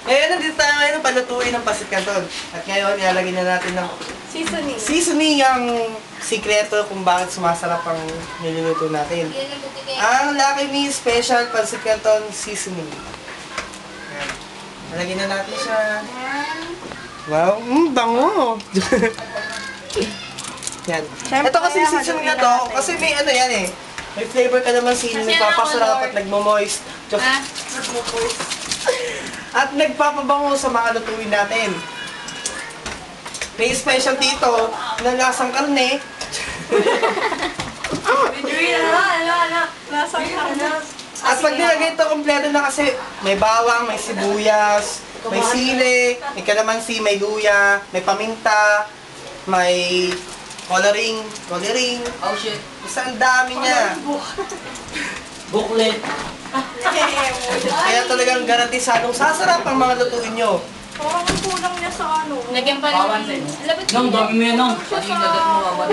Ngayon, nandito tayo ngayon palutuin ng pasit canton. At ngayon, ilalagay na natin ng Seasoning. seasoning ang sikreto kung bakit sumasarap ang niluluto natin. Ang Lucky Me Special Pancit Canton Seasoning. Ayan. Nalagyan na natin siya. Wow, bango! Yan. Siyempre, Ito kasi seasoning na to, kasi may ano yan eh. May flavor ka naman sin, nagpapasarap at nagmo-moist. At nagpapabango sa mga lutuin natin. May special dito na lasang karne. Lasang karne. At pag nilagay ito, kompleto na kasi may bawang, may sibuyas, may sili, may kalamansi, may luya, may paminta, may coloring. Oh shit. Basta ang dami niya. Booklet. Kaya talagang garantisadong sasarap ang mga lutuin nyo. Parang ang kulang niya sa ano. Lagyan pa Bawan rin. din. Labit Nung, dami mo yan, nung. Pati yung dagat mo, mama.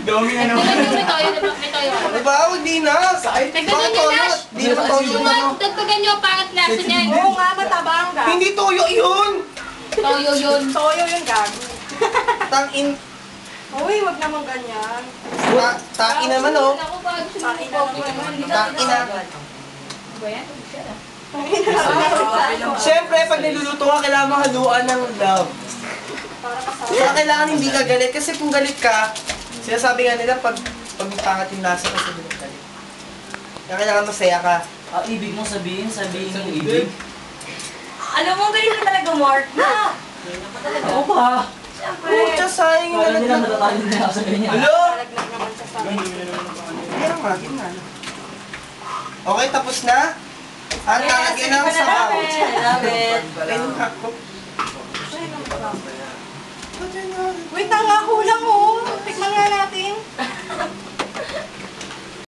Dami yan, nung. May toyo, diba? May toyo. Diba? Hindi na. Bakit Nagdagan toyo? niya, Nash. Hindi na toyo na. Dagdagan niyo, pangat lasa niyan. Oo nga, matabang ga. Hindi toyo yun! Toyo yun. Toyo yung gago. Tangin. Uy, wag naman ganyan. Tain naman oh. Ako ba? Gusto mo Tain po. Tain na. Ba yan? Siyempre, pag niluluto ka, kailangan mahaluan ng love. Para kasama. Kaya kailangan hindi ka galit. Kasi kung galit ka, sinasabi nga nila, pag pangat yung lasa kasi hindi ka galit. Kaya kailangan masaya ka. Ibig mong sabihin yung ibig. Alam mo, galing ka talaga, Mark. Oo pa. Pucha, sayang yung Kala nila galit. matatalo na ako sa ganyan. Hello? Nalaglag naman siya sa akin. Yan nga, ganyan. Okay, tapos na? Ang lalagyan ng sabaw. Love it. Ayun ako. Pwede na.